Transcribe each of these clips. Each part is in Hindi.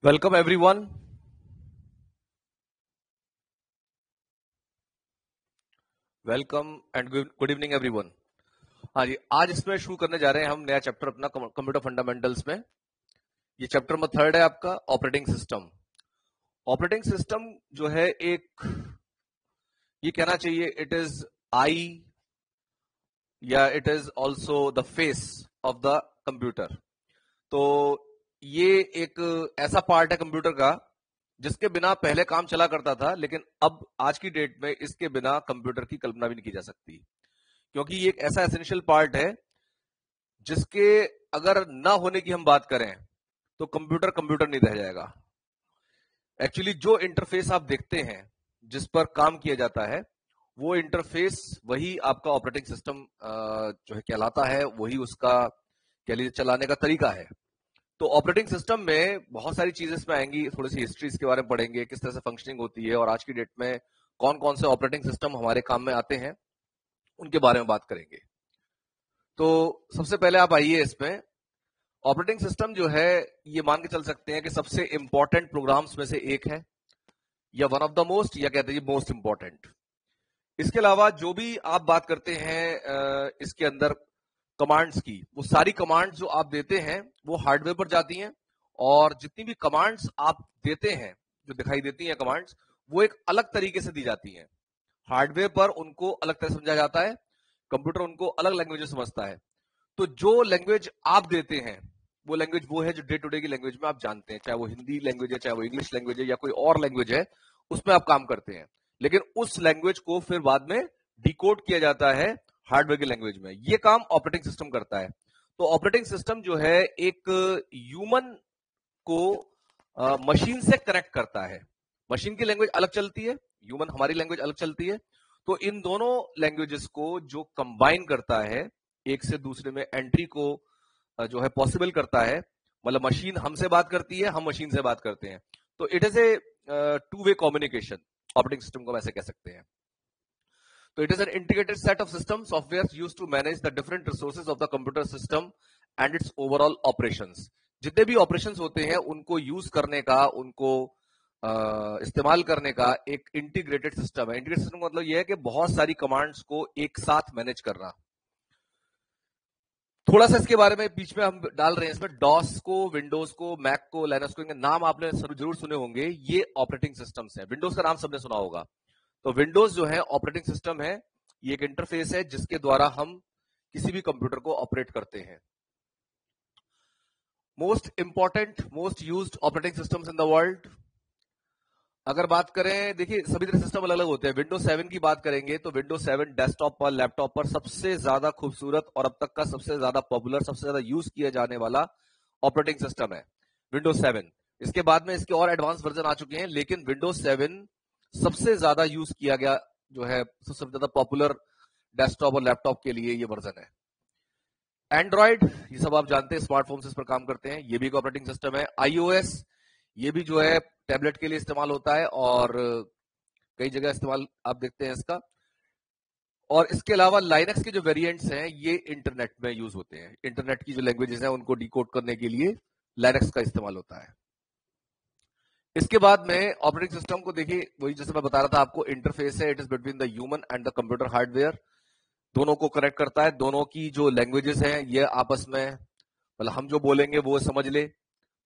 Welcome everyone. Welcome and good evening everyone. हाँ जी, आज इसमें शुरू करने जा रहे हैं हम नया चैप्टर अपना कंप्यूटर फंडामेंटल्स में। ये चैप्टर नंबर 3 है आपका, ऑपरेटिंग सिस्टम। ऑपरेटिंग सिस्टम जो है एक, ये कहना चाहिए इट इज आई या it is also the face of the computer. तो ये एक ऐसा पार्ट है कंप्यूटर का जिसके बिना पहले काम चला करता था, लेकिन अब आज की डेट में इसके बिना कंप्यूटर की कल्पना भी नहीं की जा सकती, क्योंकि ये एक ऐसा एसेंशियल पार्ट है जिसके अगर ना होने की हम बात करें तो कंप्यूटर कंप्यूटर नहीं रह जाएगा। एक्चुअली जो इंटरफेस आप देखते हैं, जिस पर काम किया जाता है, वो इंटरफेस वही आपका ऑपरेटिंग सिस्टम जो है कहलाता है, वही उसका कह लीजिए चलाने का तरीका है। तो ऑपरेटिंग सिस्टम में बहुत सारी चीजें इसमें आएंगी, थोड़ी सी हिस्ट्री इसके बारे में पढ़ेंगे, किस तरह से फंक्शनिंग होती है और आज की डेट में कौन कौन से ऑपरेटिंग सिस्टम हमारे काम में आते हैं, उनके बारे में बात करेंगे। तो सबसे पहले आप आइए, इसमें ऑपरेटिंग सिस्टम जो है ये मान के चल सकते हैं कि सबसे इंपॉर्टेंट प्रोग्राम्स में से एक है, या वन ऑफ द मोस्ट, या कहते हैं मोस्ट इंपॉर्टेंट। इसके अलावा जो भी आप बात करते हैं इसके अंदर कमांड्स की, वो सारी कमांड्स जो आप देते हैं वो हार्डवेयर पर जाती हैं, और जितनी भी कमांड्स आप देते हैं, जो दिखाई देती हैं कमांड्स, वो एक अलग तरीके से दी जाती हैं। हार्डवेयर पर उनको अलग तरह समझा जाता है, कंप्यूटर उनको अलग लैंग्वेज समझता है। तो जो लैंग्वेज आप देते हैं वो लैंग्वेज वो है जो डे टू डे की लैंग्वेज में आप जानते हैं, चाहे वो हिंदी लैंग्वेज है, चाहे वो इंग्लिश लैंग्वेज है, या कोई और लैंग्वेज है, उसमें आप काम करते हैं। लेकिन उस लैंग्वेज को फिर बाद में डिकोड किया जाता है हार्डवेयर की लैंग्वेज में। ये काम ऑपरेटिंग सिस्टम करता है। तो ऑपरेटिंग सिस्टम जो है एक ह्यूमन को मशीन से कनेक्ट करता है। मशीन की लैंग्वेज अलग चलती है, ह्यूमन हमारी लैंग्वेज अलग चलती है। तो इन दोनों लैंग्वेजेस को जो कंबाइन करता है, एक से दूसरे में एंट्री को जो है पॉसिबल करता है, मतलब मशीन हमसे बात करती है, हम मशीन से बात करते हैं। तो it is a two way communication, operating system को ऐसे कह सकते हैं। तो it is an integrated set of system software used to manage the different resources of the computer system and its overall operations. जितने भी ऑपरेशंस होते हैं उनको यूज करने का, उनको इस्तेमाल करने का एक इंटीग्रेटेड सिस्टम है। इंटीग्रेटेड सिस्टम का मतलब यह है कि बहुत सारी कमांड्स को एक साथ मैनेज करना। थोड़ा सा इसके बारे में बीच में हम डाल रहे हैं, इसमें डॉस को, विंडोज को, मैक को, लाइनक्स को, इनके नाम आपने जरूर सुने होंगे। ये ऑपरेटिंग सिस्टम्स हैं। विंडोज का नाम सबने सुना होगा। तो विंडोज जो है ऑपरेटिंग सिस्टम है, ये एक इंटरफेस है जिसके द्वारा हम किसी भी कंप्यूटर को ऑपरेट करते हैं। Most important, most used operating systems in the world, अगर बात करें, देखिए सभी तरह सिस्टम अलग अलग होते हैं। विंडोज 7 की बात करेंगे तो विंडोज 7 डेस्कटॉप पर, लैपटॉप पर सबसे ज्यादा खूबसूरत और अब तक का सबसे ज्यादा पॉपुलर, सबसे ज्यादा यूज किया जाने वाला ऑपरेटिंग सिस्टम है विंडोज 7। इसके बाद में इसके और एडवांस वर्जन आ चुके हैं, लेकिन विंडोज 7 सबसे ज्यादा यूज किया गया जो है, सबसे ज्यादा पॉपुलर डेस्कटॉप और लैपटॉप के लिए ये वर्जन है। एंड्रॉइड, ये सब आप जानते हैं, स्मार्टफोन से इस पर काम करते हैं, ये भी एक ऑपरेटिंग सिस्टम है। iOS, ये भी जो है टैबलेट के लिए इस्तेमाल होता है और कई जगह इस्तेमाल आप देखते हैं इसका। और इसके अलावा लाइनक्स के जो वेरिएंट्स हैं ये इंटरनेट में यूज होते हैं। इंटरनेट की जो लैंग्वेजेस हैं उनको डिकोड करने के लिए लाइनक्स का इस्तेमाल होता है। इसके बाद में ऑपरेटिंग सिस्टम को देखिए, वही जैसे मैं बता रहा था आपको, इंटरफेस है, it is between the human and the computer hardware. दोनों को कनेक्ट करता है, दोनों की जो लैंग्वेजेस हैं ये आपस में, मतलब हम जो बोलेंगे वो समझ ले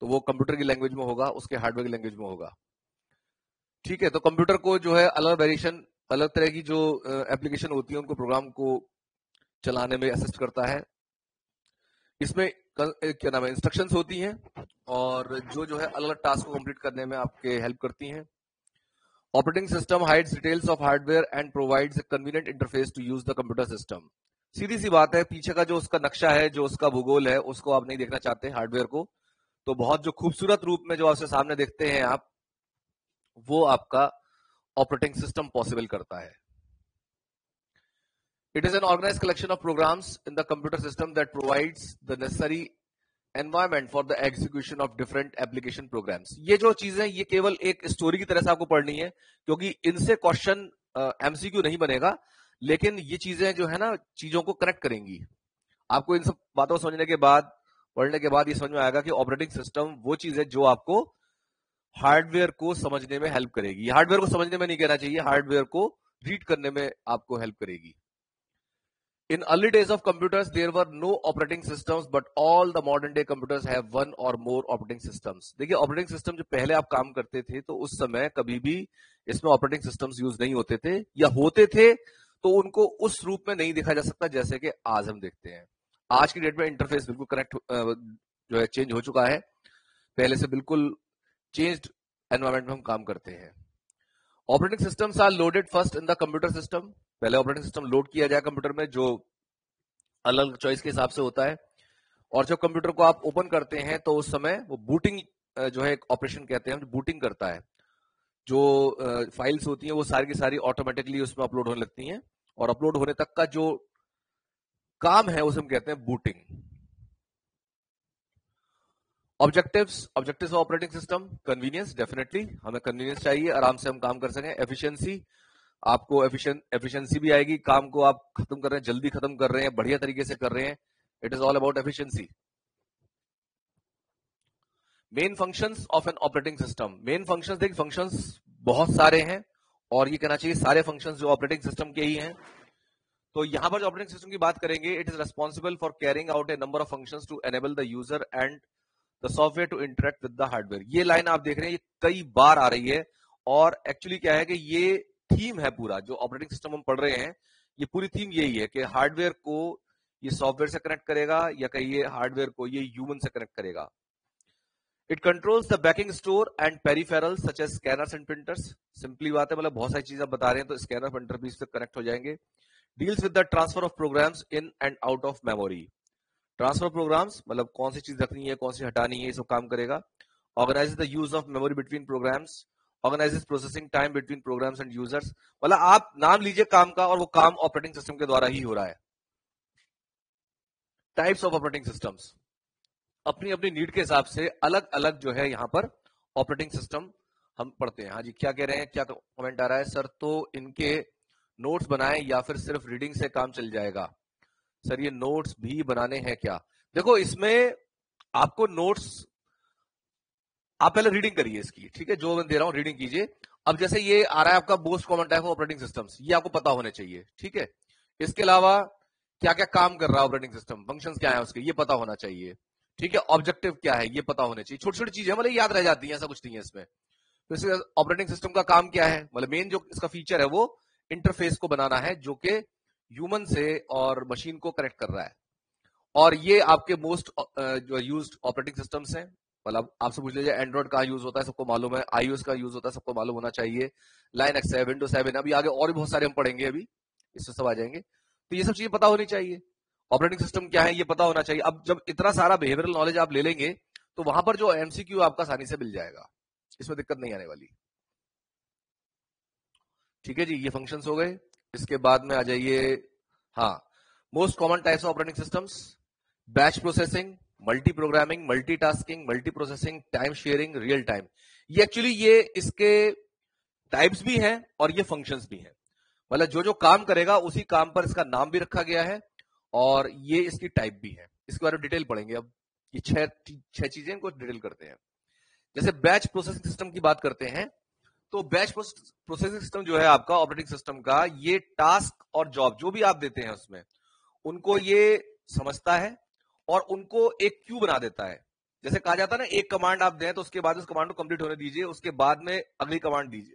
तो वो कंप्यूटर की लैंग्वेज में होगा, उसके हार्डवेयर की लैंग्वेज में होगा। ठीक है, तो कंप्यूटर को जो है अलग वेरिएशन, अलग तरह की जो एप्लीकेशन होती है उनको, प्रोग्राम को चलाने में असिस्ट करता है। इसमें क्या नाम है, इंस्ट्रक्शंस होती हैं और जो है अलग अलग टास्क को कंप्लीट करने में आपके हेल्प करती हैं। Operating system hides details of hardware and provides a convenient interface to use the computer system. सीधी सी बात है, पीछे का जो उसका नक्शा है, जो उसका भूगोल है, उसको आप नहीं देखना चाहते हार्डवेयर को, तो बहुत जो खूबसूरत रूप में जो आपसे सामने देखते हैं आप, वो आपका ऑपरेटिंग सिस्टम पॉसिबल करता है। It is an organized collection of programs in the computer system that provides the necessary environment for the execution of different application programs. ये जो चीजें, ये केवल एक स्टोरी की तरह से आपको पढ़नी है, क्योंकि इनसे क्वेश्चन एमसीक्यू नहीं बनेगा, लेकिन ये चीजें जो है ना, चीजों को कनेक्ट करेंगी। आपको इन सब बातों को समझने के बाद, पढ़ने के बाद ये समझ में आएगा कि ऑपरेटिंग सिस्टम वो चीज है जो आपको हार्डवेयर को समझने में हेल्प करेगी। हार्डवेयर को समझने में नहीं कहना चाहिए, हार्डवेयर को रीड करने में आपको हेल्प करेगी। In early days of computers, there were no operating systems, but all the modern day computers have one or more operating systems. देखिए ऑपरेटिंग सिस्टम जो पहले आप काम करते थे तो उस समय कभी भी इसमें ऑपरेटिंग सिस्टम्स यूज नहीं होते थे, या होते थे तो उनको उस रूप में नहीं देखा जा सकता जैसे कि आज हम देखते हैं। आज की डेट में इंटरफेस बिल्कुल कनेक्ट जो है चेंज हो चुका है, पहले से बिल्कुल चेंज्ड एनवायरमेंट में हम काम करते हैं। Operating systems are loaded first in the computer system. पहले ऑपरेटिंग सिस्टम लोड किया जाए कंप्यूटर में, जो अलग चॉइस के हिसाब से होता है। और जब कंप्यूटर को आप ओपन करते हैं तो उस समय वो बूटिंग जो है एक ऑपरेशन कहते हैं, बूटिंग करता है। जो फाइल्स होती हैं वो सारी की सारी ऑटोमेटिकली उसमें अपलोड होने लगती हैं, और अपलोड होने तक का जो काम है उसे हम कहते हैं booting. Objectives of operating system, convenience, definitely हमें कन्वीनियंस चाहिए, आराम से हम काम कर सकें। एफिशिएंसी, आपको एफिशिएंसी भी आएगी, काम को आप खत्म कर रहे हैं, जल्दी खत्म कर रहे हैं, बढ़िया तरीके से कर रहे हैं। It is all about efficiency. Main functions of an operating system, main functions, देखिए फंक्शंस बहुत सारे हैं, और ये कहना चाहिए सारे फंक्शंस जो ऑपरेटिंग सिस्टम के ही हैं। तो यहां पर जो ऑपरेटिंग सिस्टम की बात करेंगे, it is responsible for carrying out a number of functions to enable the user and the software to interact with the hardware. ये लाइन आप देख रहे हैं, ये कई बार आ रही है, और एक्चुअली क्या है कि ये थीम है पूरा जो ऑपरेटिंग सिस्टम हम पढ़ रहे हैं, ये पूरी थीम यही है कि हार्डवेयर को ये सॉफ्टवेयर से कनेक्ट करेगा, या कहिए हार्डवेयर को ये ह्यूमन से कनेक्ट करेगा। It controls the backing store and peripherals such as scanners and printers. Simply बात है, मतलब बहुत सारी चीजें बता रहे हैं तो स्कैनर प्रिंटर भी इससे कनेक्ट हो जाएंगे। Deals with the transfer of programs in and out of memory. Transfer programs मतलब कौन सी चीज रखनी है, कौन सी हटानी है, ये सब काम करेगा। Organise the use of memory between programs, organises processing time between programs and users. मतलब आप नाम लीजिए काम का, और वो काम ऑपरेटिंग सिस्टम के द्वारा ही हो रहा है। टाइप्स ऑफ ऑपरेटिंग सिस्टम्स, अपनी अपनी नीड के हिसाब से अलग अलग जो है यहाँ पर ऑपरेटिंग सिस्टम हम पढ़ते हैं। हाँ जी, क्या कह रहे हैं, क्या कमेंट आ रहा है सर? तो इनके नोट्स बनाएं या फिर सिर्फ रीडिंग से काम चल जाएगा? सर ये नोट्स भी बनाने हैं क्या? देखो इसमें आपको नोट्स, आप पहले रीडिंग करिए इसकी, ठीक है, जो मैं दे रहा हूं रीडिंग कीजिए। अब जैसे ये आ रहा है आपका most common type of operating systems, ये आपको पता होने चाहिए, ठीक है। इसके अलावा क्या क्या काम कर रहा है ऑपरेटिंग सिस्टम, फंक्शंस क्या है उसके, ये पता होना चाहिए, ठीक है। ऑब्जेक्टिव क्या है, ये पता होने चाहिए। छोटी छोटी चीजें मतलब याद रह जाती है, ऐसा कुछ नहीं है इसमें। तो इसके ऑपरेटिंग सिस्टम का काम क्या है, मतलब मेन जो इसका फीचर है वो इंटरफेस को बनाना है, जो कि ह्यूमन से और मशीन को कनेक्ट कर रहा है। और ये आपके मोस्ट जो यूज्ड ऑपरेटिंग सिस्टम्स हैं। मतलब आपसे पूछ लीजिए एंड्रॉइड का यूज होता है, सबको मालूम है। आईओएस का यूज होता है, सबको मालूम होना चाहिए। लाइनक्स है, विंडोज 7, अभी आगे और भी बहुत सारे हम पढ़ेंगे, अभी इससे सब आ जाएंगे। तो ये सब चीजें पता होनी चाहिए। ऑपरेटिंग सिस्टम क्या है ये पता होना चाहिए। अब जब इतना सारा बिहेवियरल नॉलेज आप ले लेंगे तो वहां पर जो एमसीक्यू आपका आसानी से मिल जाएगा, इसमें दिक्कत नहीं आने वाली। ठीक है जी, ये फंक्शंस हो गए। इसके बाद में आ जाइए, हाँ, most common types of operating systems, batch processing, multi programming, multitasking, multi processing, time sharing, real time. ये एक्चुअली ये इसके टाइप्स भी हैं और ये फंक्शंस भी हैं। मतलब जो जो काम करेगा उसी काम पर इसका नाम भी रखा गया है, और ये इसकी टाइप भी है। इसके बारे में डिटेल पढ़ेंगे। अब ये छह चीजें, इनको डिटेल करते हैं। जैसे बैच प्रोसेसिंग सिस्टम की बात करते हैं, तो बैच प्रोसेसिंग सिस्टम जो है आपका ऑपरेटिंग सिस्टम का, ये टास्क और जॉब जो भी आप देते हैं उसमें उनको ये समझता है और उनको एक क्यू बना देता है। जैसे कहा जाता है ना, एक कमांड आप दें तो उसके बाद उस कमांड को कंप्लीट होने दीजिए, उसके बाद में अगली कमांड दीजिए।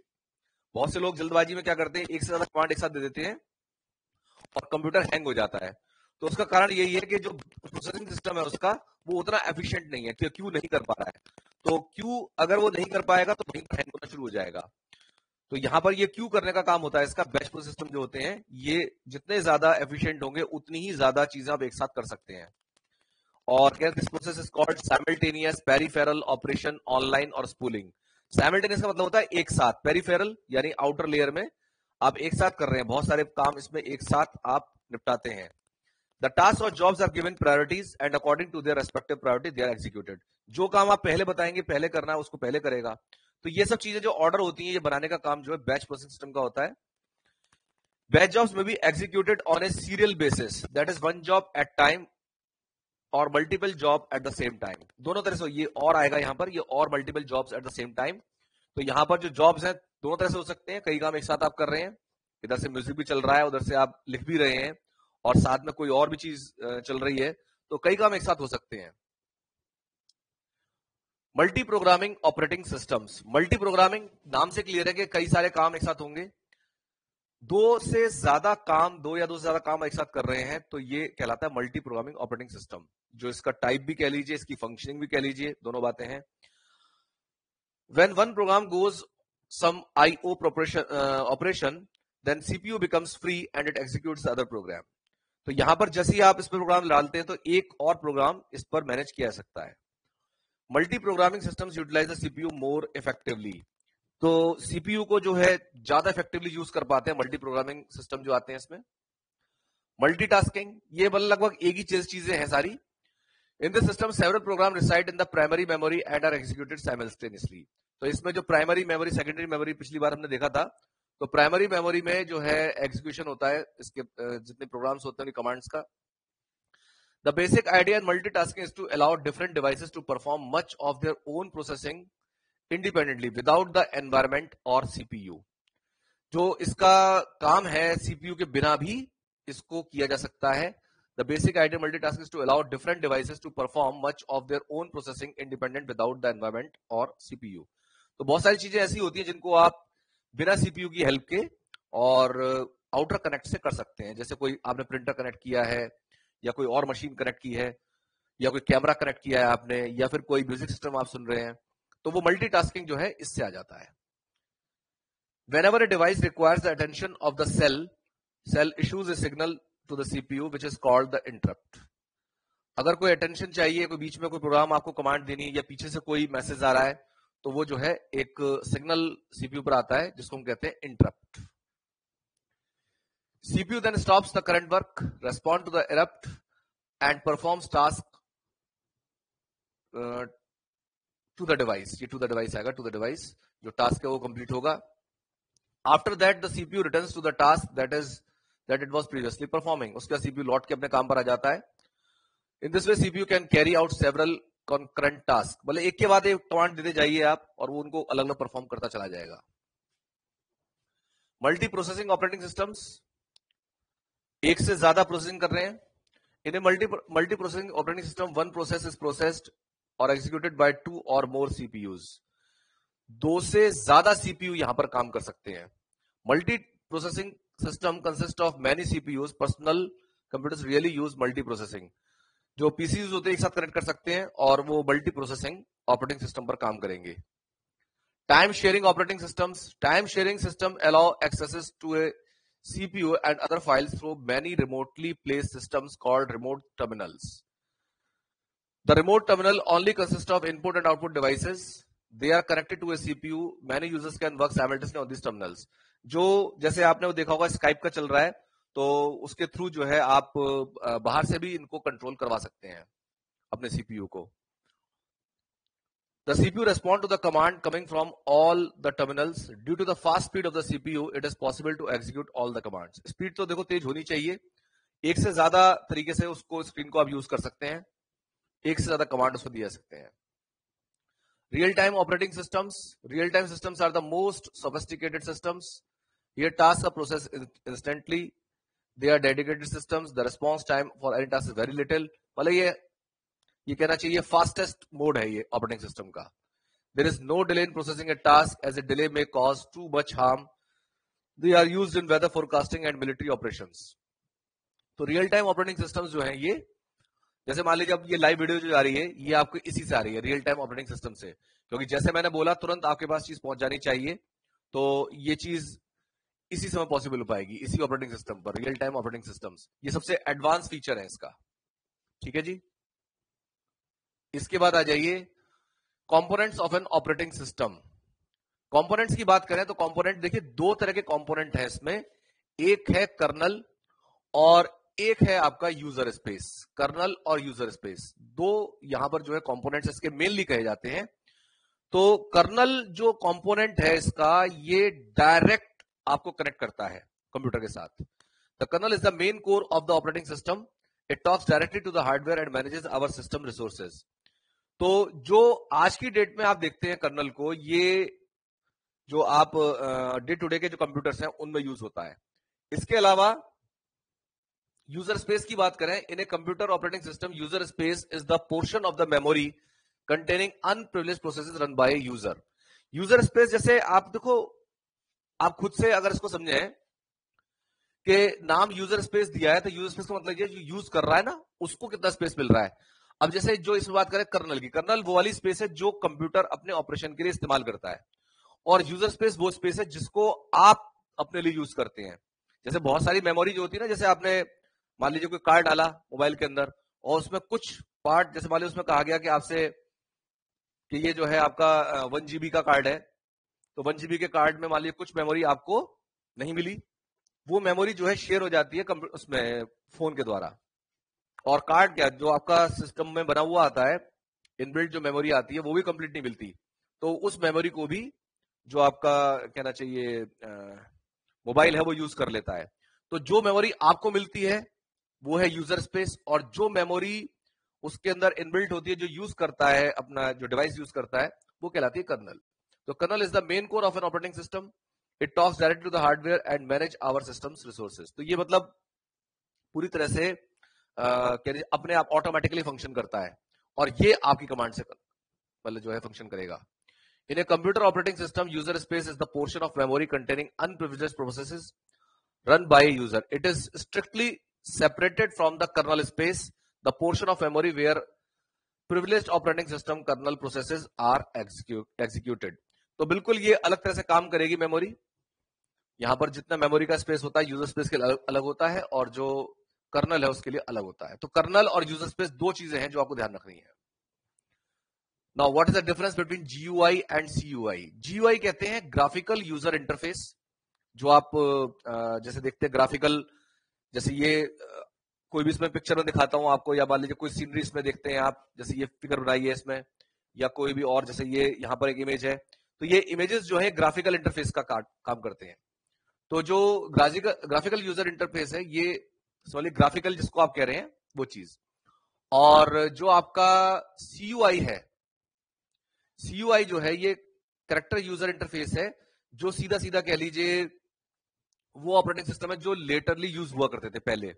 बहुत से लोग जल्दबाजी में क्या करते हैं, एक से ज्यादा कमांड एक साथ दे देते हैं और कंप्यूटर हैंग हो जाता है। तो उसका कारण यही है कि जो प्रोसेसिंग सिस्टम है उसका वो उतना एफिशिएंट नहीं है, कि क्यू नहीं कर पा रहा है। तो क्यू अगर वो नहीं कर पाएगा तो वहीं पर हैंग होना शुरू हो जाएगा। तो यहां पर ये क्यू करने का काम होता है इसका। बैच प्रोसेस सिस्टम जो होते हैं ये जितने ज्यादा एफिशिएंट होंगे उतनी ही ज्यादा चीजें आप एक साथ कर सकते हैं। और this process is called simultaneous peripheral operation online और स्पूलिंग। साइमल्टेनियस का मतलब होता है एक साथ, पेरिफेरल यानी आउटर लेयर में आप एक साथ कर रहे हैं, बहुत सारे काम इसमें एक साथ आप निपटाते हैं। द टास्क और jobs are given priorities and according to their respective priority they are executed. जो काम आप पहले बताएंगे पहले करना है उसको पहले करेगा। तो ये सब चीजें जो ऑर्डर होती हैं ये बनाने का काम जो है बैच प्रोसेसिंग सिस्टम का होता है। बैच जॉब्स में be executed on a serial basis, that is one job at time और multiple job at the same time. दोनों तरह से ये और आएगा यहां पर, ये और multiple jobs eight the same time. तो यहां पर जो जॉब्स हैं दोनों तरह से हो सकते हैं, कई काम एक साथ आप कर रहे हैं, इधर से म्यूजिक भी चल रहा है, उधर से आप लिख भी रहे हैं, और साथ में कोई और भी चीज चल रही है, तो कई काम एक साथ हो सकते हैं। Multi programming operating systems. Multi programming नाम से क्लियर है कि कई सारे काम एक साथ होंगे, दो या दो से ज्यादा काम एक साथ कर रहे हैं, तो ये कहलाता है मल्टी प्रोग्रामिंग ऑपरेटिंग सिस्टम। जो इसका टाइप भी कह लीजिए, इसकी फंक्शनिंग भी कह लीजिए, दोनों बातें हैं। When one program goes some IO operation, then CPU becomes free and it executes the other program. तो यहां पर जैसे ही आप इस पर प्रोग्राम डालते हैं तो एक और प्रोग्राम इस पर मैनेज किया जा सकता है। Multi programming systems utilise the CPU more effectively. तो सीपीयू को जो है ज्यादा इफेक्टिवली यूज कर पाते हैं मल्टी प्रोग्रामिंग सिस्टम जो आते हैं इसमें। मल्टीटास्किंग, ये लगभग एक ही चीजें हैं सारी। In this system several program reside in the primary memory and are executed simultaneously. तो इसमें जो प्राइमरी मेमोरी, सेकेंडरी मेमोरी पिछली बार हमने देखा था, तो प्राइमरी मेमोरी में जो है एग्जीक्यूशन होता है इसके जितने प्रोग्राम्स होते हैं कमांड्स का। The basic idea in multitasking is to allow different devices to perform much of their own processing independently without the environment और सीपीयू। जो इसका काम है सीपीयू के बिना भी इसको किया जा सकता है। The basic idea of multitasking is to allow different devices to perform much of their own processing independent without the environment or CPU. तो बहुत सारी चीजें ऐसी होती हैं जिनको आप बिना सीपीयू की हेल्प के और आउटर कनेक्ट से कर सकते हैं। जैसे कोई आपने प्रिंटर कनेक्ट किया है, या कोई और मशीन कनेक्ट की है, या कोई कैमरा कनेक्ट किया है आपने, या फिर कोई म्यूजिक सिस्टम आप सुन रहे हैं, तो वो मल्टीटास्किंग जो है इससे आ जाता है। Whenever a device requires the attention of the cell issues a signal to the CPU which is called the interrupt. अगर कोई अटेंशन चाहिए, कोई बीच में कोई प्रोग्राम आपको कमांड देनी, या पीछे से कोई मैसेज आ रहा है, तो वो जो है एक सिग्नल सीपीयू पर आता है जिसको हम कहते हैं interrupt. CPU then stops the current work, respond to the interrupt and performs task to the device। ये to the device आएगा, to the device जो टास्क है वो कंप्लीट होगा। After that the CPU returns to the task that it was previously performing। उसके बाद CPU लौट के अपने काम पर आ जाता है। In this way CPU can carry out several concurrent tasks। बोले एक के बाद एक कमांड देते जाइए आप, और वो उनको अलग अलग परफॉर्म करता चला जाएगा। मल्टी प्रोसेसिंग ऑपरेटिंग सिस्टम्स, एक से ज्यादा प्रोसेसिंग कर रहे हैं। In a multi processing operating system one process is processed और एग्जीक्यूटेड बाय टू और मोर सीपीयूज। दो से ज्यादा सीपीयू यहां पर काम कर सकते हैं। Multi processing system consists of many CPUs। Personal computers really use multi processing। जो PCs होते हैं एक साथ कनेक्ट कर सकते हैं और वो मल्टी प्रोसेसिंग ऑपरेटिंग सिस्टम पर काम करेंगे। Time sharing operating systems. Time sharing system allow access to a CPU and other files through many remotely placed systems called remote terminals। The remote terminal only consists of input and output devices। They are connected to a CPU। Many users can work simultaneously on these terminals। जो जैसे आपने वो देखा होगा स्काइप का चल रहा है, तो उसके थ्रू जो है आप बाहर से भी इनको कंट्रोल करवा सकते हैं अपने सीपीयू को। The CPU respond to the command coming from all the terminals। Due to the fast speed of the CPU, it is possible to execute all the commands। Speed तो देखो तेज होनी चाहिए, एक से ज्यादा तरीके से उसको स्क्रीन को आप यूज कर सकते हैं, एक से ज्यादा कमांड उसको दिया सकते हैं। Real time operating systems। Real time systems are the most sophisticated systems। Here tasks are processed instantly। They are dedicated systems। The response time for any task is very little। मतलब ये कहना चाहिए फास्टेस्ट मोड है ये ऑपरेटिंग सिस्टम का। There is no delay in processing a task as a delay may cause too much harm। They are used in weather forecasting and military operations। तो रियल टाइम ऑपरेटिंग सिस्टम्स जो है ये, जैसे मान लीजिए अब ये लाइव वीडियो जो आ रही है ये आपको इसी से आ रही है, रियल टाइम ऑपरेटिंग सिस्टम से, क्योंकि जैसे मैंने बोला तुरंत आपके पास चीज पहुंच जानी चाहिए, तो ये चीज इसी समय पॉसिबल हो पाएगी, इसी ऑपरेटिंग सिस्टम पर। रियल टाइम ऑपरेटिंग सिस्टम्स ये सबसे एडवांस फीचर है इसका। ठीक है जी। इसके बाद आ जाइए components of an operating system. Components की बात करें तो कंपोनेंट देखिए दो तरह के कंपोनेंट हैं इसमें, एक है कर्नल और एक है आपका यूजर स्पेस। कर्नल और यूजर स्पेस दो यहां पर जो है कंपोनेंट्स इसके मेनली कहे जाते हैं। तो कर्नल जो कंपोनेंट है इसका, ये डायरेक्ट आपको कनेक्ट करता है कंप्यूटर के साथ। The kernel is the main core of the operating system. It talks directly to the hardware and manages our system resources. तो जो आज की डेट में आप देखते हैं कर्नल को, ये जो आप डे टू डे के जो कंप्यूटर्स हैं उनमें यूज होता है। इसके अलावा यूजर स्पेस की बात करें, in a computer operating system user space is the portion of the memory containing unprivileged processes run by user. User space जैसे आप देखो, आप खुद से अगर इसको समझें कि नाम यूजर स्पेस दिया है, तो यूजर स्पेस का मतलब ये जो यूज कर रहा है ना, उसको कितना स्पेस मिल रहा है। अब जैसे जो इसमें बात करें कर्नल की, कर्नल वो वाली स्पेस है जो कंप्यूटर अपने ऑपरेशन के लिए इस्तेमाल करता है, और यूजर स्पेस वो स्पेस है जिसको आप अपने लिए यूज करते हैं। जैसे बहुत सारी मेमोरी जो होती है ना, जैसे आपने मान लीजिए कोई कार्ड डाला मोबाइल के अंदर, और उसमें कुछ पार्ट, जैसे मान लीजिए उसमें कहा गया कि आपसे कि ये जो है आपका 1 GB का कार्ड है, तो 1 GB के कार्ड में मान लीजिए कुछ मेमोरी आपको नहीं मिली, वो मेमोरी जो है शेयर हो जाती है उसमें फोन के द्वारा। और कार्ड क्या, जो आपका सिस्टम में बना हुआ आता है, इनबिल्ट जो मेमोरी आती है वो भी कंप्लीट नहीं मिलती, तो उस मेमोरी को भी जो आपका कहना चाहिए मोबाइल है वो यूज कर लेता है। तो जो मेमोरी आपको मिलती है वो है यूजर स्पेस, और जो मेमोरी उसके अंदर इनबिल्ट होती है जो यूज करता है, अपना जो डिवाइस यूज करता है, वो कहलाती है कर्नल। तो kernel is the main core of an operating system, it talks direct to the hardware and manage our systems resources. तो ये मतलब पूरी तरह से अपने आप ऑटोमेटिकली फंक्शन करता है, और ये आपकी कमांड से मतलब जो है फंक्शन करेगा। In a computer operating system, user space is the portion of memory containing unprivileged processes run by a user. It is strictly separated from the kernel space, the portion of memory where privileged operating system kernel processes are executed. तो बिल्कुल ये अलग तरह से काम करेगी मेमोरी। यहां पर जितना मेमोरी का स्पेस होता है यूजर स्पेस के लिए अलग होता है, और जो कर्नल है उसके लिए अलग होता है। तो कर्नल और यूजर स्पेस दो चीजें हैं जो आपको ध्यान रखनी है। Now, what is the difference between GUI and CUI? GUI कहते हैं ग्राफिकल यूजर इंटरफेस, जो आप जैसे देखते हैं ग्राफिकल, जैसे ये कोई भी इसमें पिक्चर में दिखाता हूं आपको, या मान लीजिए कोई सीनरी इसमें देखते हैं आप, जैसे ये फिगर बनाई है इसमें, या कोई भी और, जैसे ये यहाँ पर एक इमेज है, तो ये इमेजेस जो है ग्राफिकल इंटरफेस का काम करते हैं। तो जो ग्राफिकल यूजर इंटरफेस है, ये सॉरी ग्राफिकल जिसको आप कह रहे हैं वो चीज, और जो आपका CUI है, CUI जो है ये कैरेक्टर यूजर इंटरफेस है, जो सीधा सीधा कह लीजिए वो ऑपरेटिंग सिस्टम है जो लेटरली यूज हुआ करते थे पहले।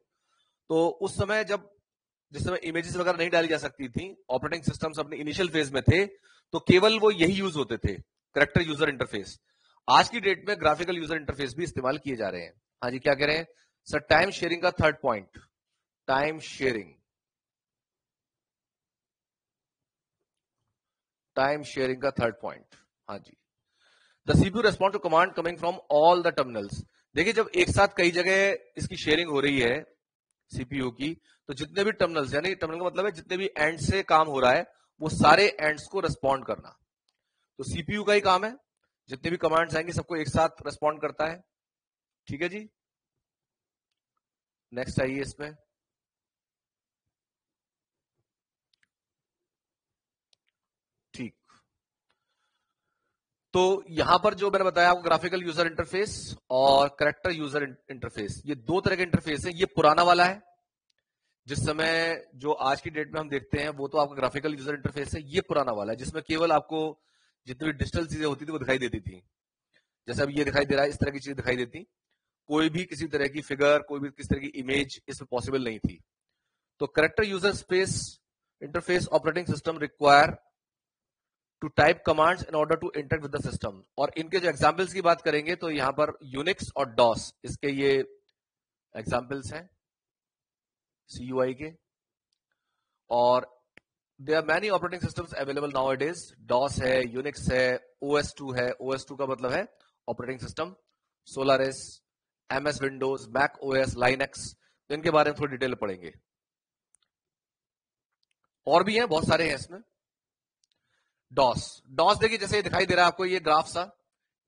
तो उस समय जब जिस समय इमेजेस वगैरह नहीं डाली जा सकती थी, ऑपरेटिंग सिस्टम्स अपने इनिशियल फेज में थे, तो केवल वो यही यूज होते थे, कैरेक्टर यूजर इंटरफेस। आज की डेट में ग्राफिकल यूजर इंटरफेस भी इस्तेमाल किए जा रहे हैं। हाँ जी, क्या कह रहे हैं सर? टाइम शेयरिंग का third point, time sharing, time sharing का थर्ड पॉइंट। हाँ जी, the CPU respond to command coming from all the terminals. देखिए, जब एक साथ कई जगह इसकी शेयरिंग हो रही है CPU की, तो जितने भी टर्मिनल्स, यानी टर्मिनल का मतलब है जितने भी एंड से काम हो रहा है, वो सारे एंड्स को रेस्पॉन्ड करना। तो CPU का ही काम है, जितने भी कमांड्स आएंगे सबको एक साथ रेस्पॉन्ड करता है। ठीक है जी, नेक्स्ट आइए इसमें। ठीक, तो यहां पर जो मैंने बताया आपको, ग्राफिकल यूजर इंटरफेस और कैरेक्टर यूजर इंटरफेस, ये दो तरह के इंटरफेस है। ये पुराना वाला है, जिस समय जो आज की डेट में हम देखते हैं वो तो आपका ग्राफिकल यूजर इंटरफेस है। ये पुराना वाला है जिसमें केवल आपको जितनी भी डिजिटल चीजें होती थी वो दिखाई देती थी। जैसे अब ये दिखाई दे रहा है, इस तरह की चीज दिखाई देती, कोई भी किसी तरह की फिगर, कोई भी किसी तरह की इमेज इसमें पॉसिबल नहीं थी। तो character user space interface operating system require to type commands in order to interact with the system. और इनके जो एग्जांपल्स की बात करेंगे तो यहां पर यूनिक्स और डॉस, इसके ये एग्जांपल्स हैं CUI के। और there are many operating systems available nowadays. DOS है, यूनिक्स है, OS2 है। OS2 का मतलब है operating system, Solaris, MS Windows, Mac OS, Linux. तो इनके बारे में थोड़ी डिटेल पढ़ेंगे। और भी हैं, बहुत सारे हैं इसमें। डॉस देखिए, जैसे दिखाई दे रहा है आपको, ये ग्राफ सा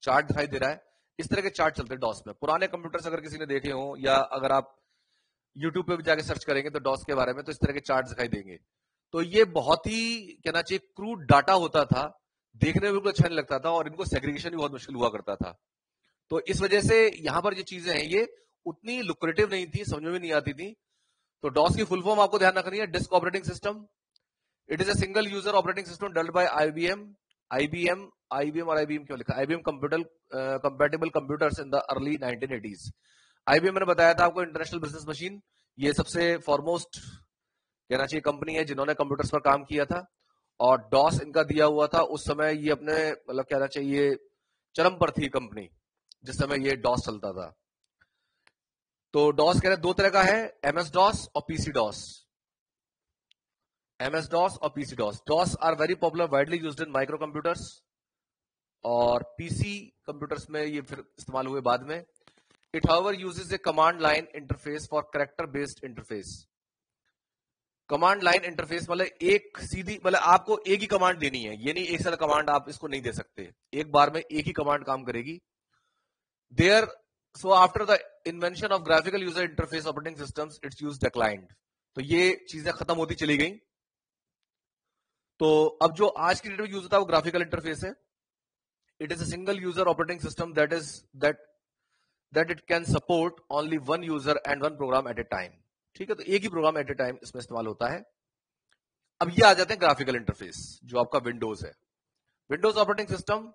चार्ट दिखाई दे रहा है, इस तरह के चार्ट चलते हैं डॉस में। पुराने कंप्यूटर्स अगर किसी ने देखे हो, या अगर आप यूट्यूब पे भी जाके सर्च करेंगे तो डॉस के बारे में, तो इस तरह के चार्ट दिखाई देंगे। तो ये बहुत ही कहना चाहिए क्रूड डाटा होता था, देखने में बिल्कुल अच्छा नहीं लगता था, और इनको सेग्रीगेशन भी बहुत मुश्किल हुआ करता था। तो इस वजह से यहां पर जो चीजें हैं ये उतनी लुक्रेटिव नहीं थी, समझ में भी नहीं आती थी। तो डॉस की फुल फॉर्म आपको ध्यान रखनी है, disk operating system. It is a single user operating system developed by IBM और आईबीएम क्यों लिखा, IBM compatible computers in the early 1980s. IBM मैंने बताया था आपको, इंटरनेशनल बिजनेस मशीन, ये सबसे फॉरमोस्ट कहना चाहिए कंपनी है जिन्होंने कंप्यूटर्स पर काम किया था. और डॉस इनका दिया हुआ था उस समय, ये अपने मतलब कहना चाहिए चरम पर थी कंपनी जिस समय ये डॉस चलता था. तो डॉस कह रहे दो तरह का है, एमएस डॉस और पीसी डॉस. एमएस डॉस और PC DOS. DOS are very popular, widely used in micro computers, और पीसी कंप्यूटर्स में ये फिर इस्तेमाल हुए बाद में. It however uses a command line interface for character based interface. Command line interface मतलब एक सीधी, मतलब आपको एक ही कमांड देनी है, ये नहीं एक सारा कमांड आप इसको नहीं दे सकते, एक बार में एक ही कमांड काम करेगी. There so after the invention of graphical user interface operating systems its use declined. तो ये चीजें खत्म होती चली गई. तो अब जो आज की डेट में यूज होता है वो ग्राफिकल इंटरफेस है. It is a single user operating system that it can support only one user and one program at a time. ठीक है, तो एक ही प्रोग्राम एट ए टाइम इसमें इस्तेमाल होता है. अब ये आ जाते हैं ग्राफिकल इंटरफेस जो आपका विंडोज है. विंडोज ऑपरेटिंग सिस्टम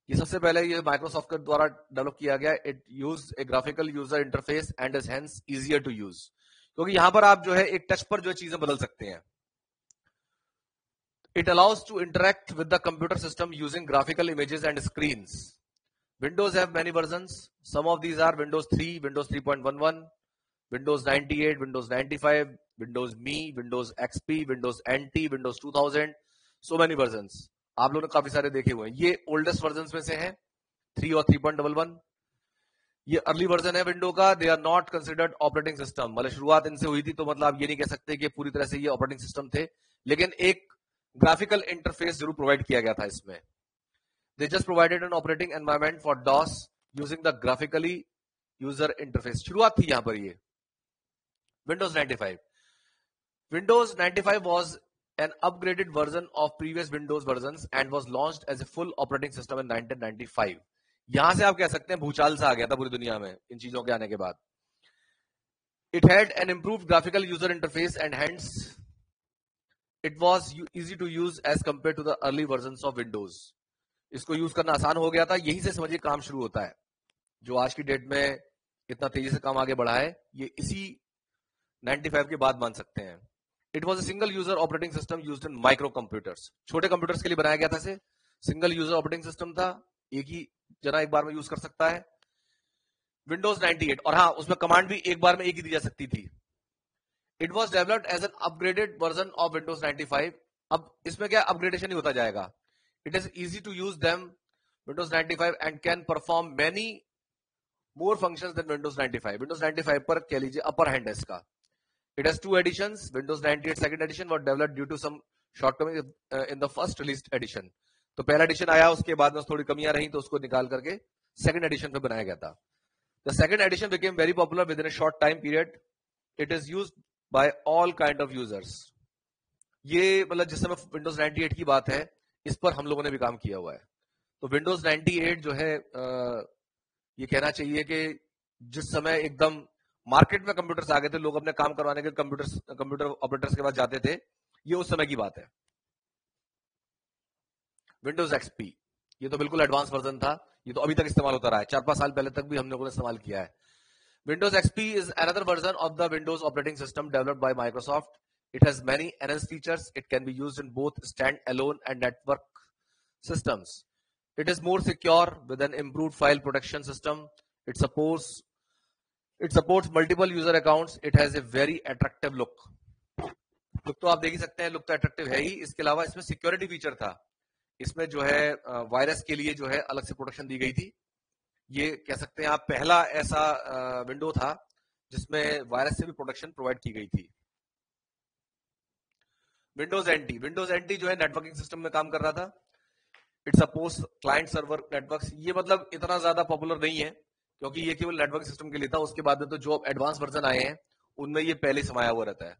ये सबसे पहले ये माइक्रोसॉफ्ट के द्वारा डेवलप किया गया. It use a graphical user interface and is hence easier to use, क्योंकि यहां पर आप जो है एक टच पर जो चीजें बदल सकते हैं. It allows to interact with the computer system using graphical images and screens. Windows have many versions. Some of these are Windows 3, Windows 3.11, Windows 98, Windows 95, Windows Me, Windows XP, Windows NT, Windows 2000. So many versions. आप लोगों ने काफी सारे देखे हुए हैं. ये ओल्डेस्ट वर्जन में से हैं, 3 और 3.11. ये अर्ली वर्जन है विंडो का. They are not considered operating system, मतलब शुरुआत इनसे हुई थी तो मतलब आप ये नहीं कह सकते कि पूरी तरह से ये ऑपरेटिंग सिस्टम थे, लेकिन एक ग्राफिकल इंटरफेस जरूर प्रोवाइड किया गया था इसमें. They just provided an operating environment for DOS using the graphically user interface. शुरुआत थी यहां पर ये Windows 95. Windows 95 was an upgraded version of previous Windows versions and was launched as a full operating system in 1995. यहां से आप कह सकते हैं भूचाल सा आ गया था पूरी दुनिया में इन चीजों के आने के बाद. It had an improved graphical user interface and hence it was easy to use as compared to the early versions of Windows. इसको यूज करना आसान हो गया था. यहीं से समझिए काम शुरू होता है. जो आज की डेट में इतना तेजी से काम आगे बढ़ा है ये इसी 95 के बाद मान सकते हैं. It was a single user operating system used in micro computers. छोटे कंप्यूटर्स के लिए बनाया गया था. इसे सिंगल यूजर ऑपरेटिंग सिस्टम था, एक ही जना एक बार में यूज कर सकता है. विंडोज 98, और हाँ उसमें कमांड भी एक बार में एक ही दी जा सकती थी. It was developed as an upgraded version of Windows 95. अब इसमें क्या अपग्रेडेशन ही होता जाएगा. It is easy to use them, Windows 95, and can perform many more functions than Windows 95. Windows 95 पर कह लीजिए अपर हैंड है इसका. It has two editions. Windows 98 second edition was developed due to some shortcomings in the first released edition. तो पहला एडिशन आया, उसके बाद में थोड़ी कमियां रही तो उसको निकाल करके सेकंड एडिशन पे बनाया गया था. The second edition became very popular within a short time period. It is used by all kind of users. ये मतलब जिस समय Windows 98 की बात है इस पर हम लोगों ने भी काम किया हुआ है. तो Windows 98 जो है ये कहना चाहिए कि जिस समय एकदम मार्केट में कंप्यूटर्स आ गए थे, लोग अपने काम करवाने के कंप्यूटर ऑपरेटर्स के पास जाते थे, ये उस समय की बात है. Windows XP ये तो बिल्कुल एडवांस वर्जन था. ये तो अभी तक इस्तेमाल होता रहा है, 4-5 साल पहले तक भी हम लोगों ने इस्तेमाल किया है. Windows XP is another version of the Windows operating system developed by Microsoft. It has many enhanced features. It can be used in both stand-alone and network systems. It is more secure with an improved file protection system. It supports multiple user accounts. It has a very attractive look. Look तो आप देख ही सकते हैं, look तो attractive है ही. इसके अलावा इसमें security feature था. इसमें जो है वायरस के लिए जो है अलग से प्रोटेक्शन दी गई थी. ये कह सकते हैं आप पहला ऐसा विंडो था जिसमें वायरस से भी प्रोटेक्शन प्रोवाइड की गई थी. विंडोज एनटी जो है नेटवर्किंग सिस्टम में काम कर रहा था. It supports client server networks. ये मतलब इतना ज्यादा पॉपुलर नहीं है क्योंकि ये केवल नेटवर्क सिस्टम के लिए था. उसके बाद में तो जो एडवांस वर्जन आए हैं उनमें ये पहले समाया हुआ रहता है.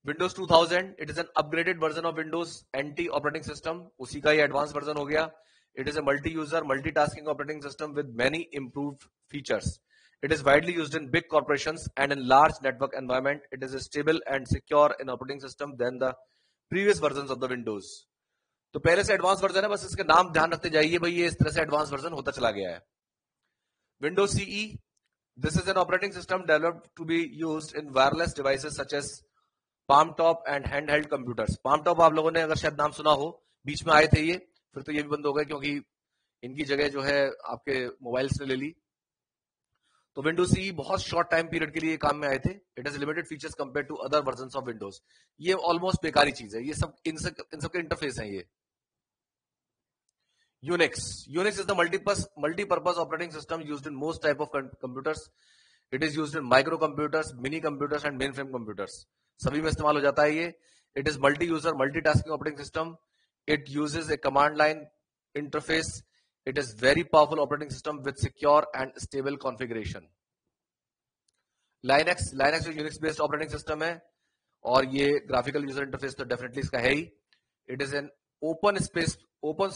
Windows 2000 it is an upgraded version of Windows NT operating system. उसी का ये एडवांस वर्जन हो गया. It is a multi-user, multitasking operating system with many improved features. It is widely used in big corporations and in large network environment. It is stable and secure in operating system than the previous versions of the Windows. तो पहले से एडवांस वर्जन है, बस इसके नाम ध्यान रखते जाइए भाई, ये इस तरह से एडवांस वर्जन होता चला गया है. Windows CE, this is an operating system developed to be used in wireless devices such as palm top and handheld computers. palm top आप लोगों ने अगर शायद नाम सुना हो, बीच में आए थे ये, फिर तो ये भी बंद हो गए क्योंकि इनकी जगह जो है आपके मोबाइल्स ने ले ली. तो विंडोज सी बहुत शॉर्ट टाइम पीरियड के लिए काम में आए थे. It is limited features compare to other versions of Windows. ये ऑलमोस्ट बेकारी चीज है, ये सब इन सब के इंटरफेस हैं ये. Unix is the multi-purpose operating system used in most type of computers. It is used in microcomputers, mini computers and mainframe computers. सभी में इस्तेमाल हो जाता है ये. It is multi-user, multitasking operating system. It uses a command line interface. It is very powerful operating system with secure and stable configuration. Linux जो Unix based operating system है और ये graphical user interface तो definitely इसका है ही. It is an open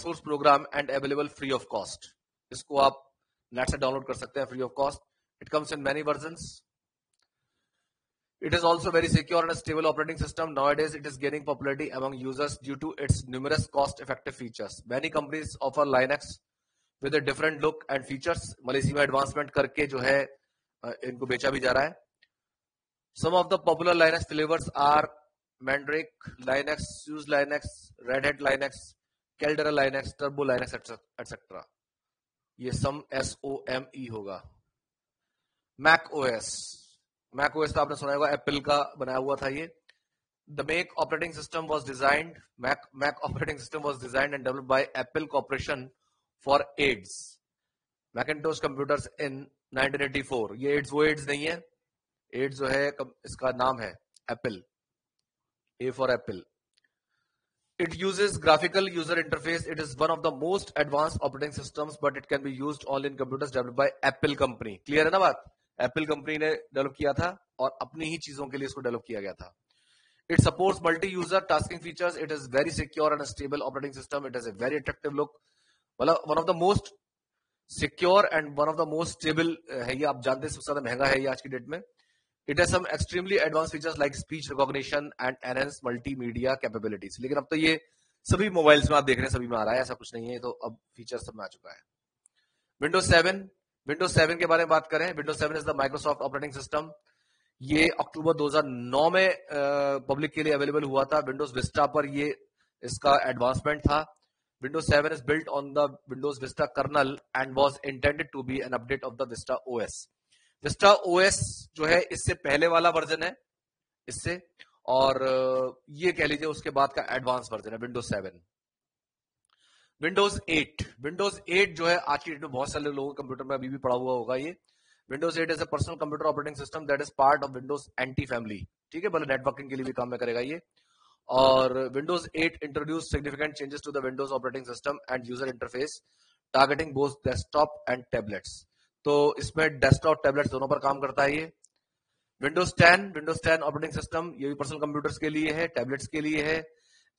source program and available free of cost. इसको आप नेट से डाउनलोड कर सकते हैं free of cost. It comes in many versions. It is also very secure and a stable operating system. Nowadays, it is gaining popularity among users due to its numerous cost-effective features. Many companies offer Linux with a different look and features. Malaysia में एडवांसमेंट करके जो है इनको बेचा भी जा रहा है. Some of the popular Linux flavors are Mandrake Linux, SUSE Linux, Red Hat Linux, Caldera Linux, Turbo Linux, etc. ये some SOME होगा. Mac OS तो आपने सुना होगा, एप्पल का बनाया हुआ था ये. The Mac operating system was designed and developed by Apple Corporation for AIDS, Macintosh computers in 1984. ये AIDS वो AIDS नहीं है, AIDS जो है इसका नाम है Apple, A for Apple. It uses graphical user interface. It is one of the most advanced operating systems, but it can be used only in computers developed by Apple company. Clear है ना बात? Apple company ने डेवलप किया था और अपनी ही चीजों के लिए इसको डेवलप किया गया था. It supports multi-user tasking features. It is very secure and a stable operating system. It has a very attractive look. One of the most secure and one of the most stable है ये. आप जानते हैं सबसे ज्यादा महंगा है ये आज की डेट में. It has some extremely advanced features like speech recognition and enhanced multimedia capabilities. लेकिन अब तो ये सभी मोबाइल्स में आप देख रहे हैं, सभी में आ रहा है, ऐसा कुछ नहीं है. तो अब फीचर सब में आ चुका है. Windows 7 के बारे में बात करें. Windows 7 is the Microsoft operating system. ये अक्टूबर 2009 में पब्लिक के लिए अवेलेबल हुआ था. विंडोज विस्टा पर ये इसका एडवांसमेंट था. Windows 7 is built on the Windows Vista kernel and was intended to be an update of the Vista OS. Vista OS जो है इससे पहले वाला वर्जन है इससे, और ये कह लीजिए उसके बाद का एडवांस वर्जन है Windows 7. Windows 8 जो है आज की डेट में बहुत सारे लोगों के कंप्यूटर में अभी भी पड़ा हुआ होगा ये. Windows 8 is a personal computer operating system that is part of Windows NT family. ठीक है, भले नेटवर्किंग के लिए भी काम में करेगा ये. और Windows 8 introduced significant changes to the Windows operating system and user interface, targeting both desktop and tablets. तो इसमें desktop tablets दोनों पर काम करता है ये. Windows 10 operating system, ये भी पर्सनल कंप्यूटर्स के लिए है, टैबलेट्स के लिए है,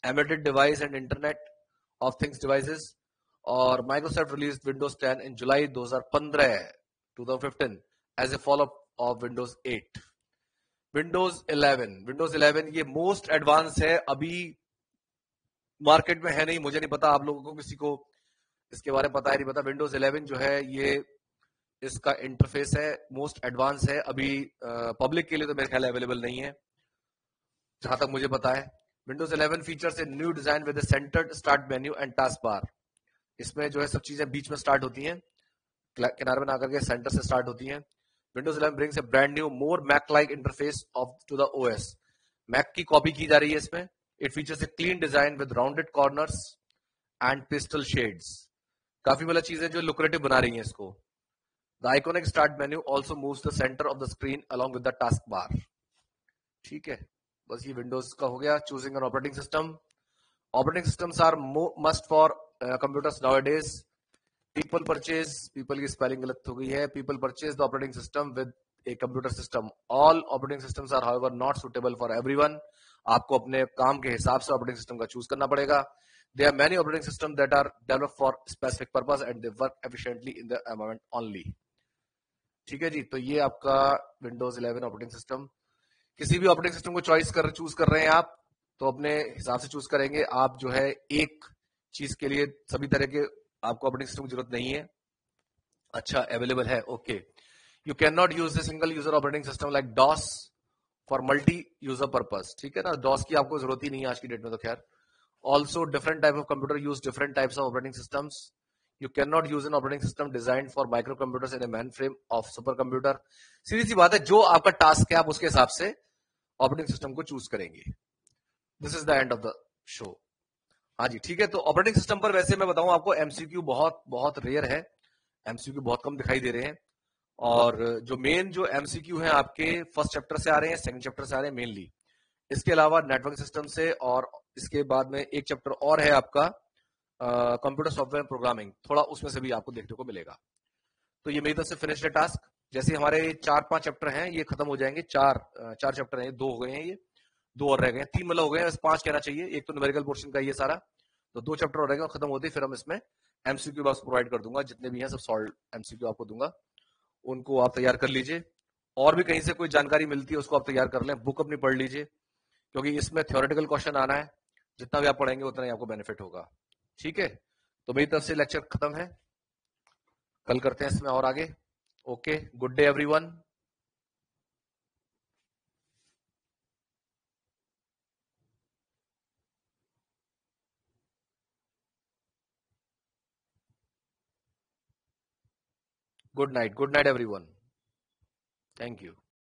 embedded device and internet of things devices. और Microsoft released Windows 10 in July 2015 as a follow-up of Windows 8. Windows 11 ये मोस्ट एडवांस है, अभी मार्केट में है नहीं, मुझे नहीं पता आप लोगों को किसी को इसके बारे में पता है नहीं पता. Windows 11 जो है ये इसका इंटरफेस है, मोस्ट एडवांस है, अभी पब्लिक के लिए तो मेरे ख्याल अवेलेबल नहीं है जहां तक मुझे पता है. Windows 11 features a new design with centred start menu and task bar. इसमें जो है सब चीजें बीच में स्टार्ट होती हैं, किनारे में ना करके सेंटर से स्टार्ट होती हैं. Windows 11 brings a brand new, more Mac-like interface to the OS. Mac की कॉपी की जा रही है इसमें. It features a clean design with rounded corners and pastel shades. काफी मतलब चीजें जो lucrative बना रही हैं इसको. The iconic start menu also moves the center of the screen along with the taskbar. ठीक है, बस ये Windows का हो गया. Choosing an operating system. Operating systems are must for computers nowadays. People की स्पेलिंग गलत हो गई है. People purchase the operating system with a computer system. All operating systems are however not suitable for everyone. आपको अपने काम के हिसाब से ऑपरेटिंग सिस्टम का चूज करना पड़ेगा. There are many operating systems that are developed for specific purpose and they work efficiently in the environment only. ठीक है जी, तो ये आपका विंडोज 11 ऑपरेटिंग सिस्टम। किसी भी ऑपरेटिंग सिस्टम को चूज कर रहे हैं आप, तो अपने हिसाब से चूज करेंगे आप। जो है एक चीज के लिए सभी तरह के आपको ऑपरेटिंग सिस्टम की जरूरत नहीं है। अच्छा, अवेलेबल है, okay. You can not use the single user operating system like DOS for multi user purpose, ठीक है ना। डॉस की आपको जरूरत ही नहीं है आज की डेट में, तो खैर। Also different type of computer use different types of operating systems. You can not use an operating system design for micro computers in a main frame of super computer. सीधी सी बात है, जो आपका टास्क है आप उसके हिसाब से ऑपरेटिंग सिस्टम को चूज करेंगे। This is the end of the show. हाँ जी, ठीक है। तो ऑपरेटिंग सिस्टम पर वैसे मैं बताऊं आपको, एमसीक्यू बहुत बहुत रेयर है, एमसीक्यू बहुत कम दिखाई दे रहे हैं। और जो मेन जो एमसीक्यू है आपके फर्स्ट चैप्टर से आ रहे हैं, सेकंड चैप्टर से आ रहे हैं मेनली। इसके अलावा नेटवर्क सिस्टम से, और इसके बाद में एक चैप्टर और है आपका कंप्यूटर सॉफ्टवेयर प्रोग्रामिंग, थोड़ा उसमें से भी आपको देखने को मिलेगा। तो ये मेरी तरफ से फिनिश है टास्क। जैसे हमारे 4-5 चैप्टर हैं ये खत्म हो जाएंगे। चार चैप्टर हैं, 2 हो गए हैं ये, 2 और रह गए हैं, 3 मतलब हो गए हैं, बस 5 कहना चाहिए। एक तो न्यूमेरिकल पोर्शन का ये सारा, तो 2 चैप्टर और रह गए, खत्म होते ही फिर हम इसमें एमसीक्यू बॉक्स प्रोवाइड कर दूंगा। जितने भी हैं सब सॉल्व एमसीक्यू आपको दूंगा, उनको आप तैयार कर लीजिए। और भी कहीं से कोई जानकारी मिलती है उसको आप तैयार कर लें, बुक अपनी पढ़ लीजिए, क्योंकि इसमें थ्योरेटिकल क्वेश्चन आना है। जितना भी आप पढ़ेंगे उतना ही आपको बेनिफिट होगा, ठीक है। तो मेरी तरफ से लेक्चर खत्म है, कल करते हैं इसमें और आगे। Okay, good day everyone. Good night everyone. Thank you.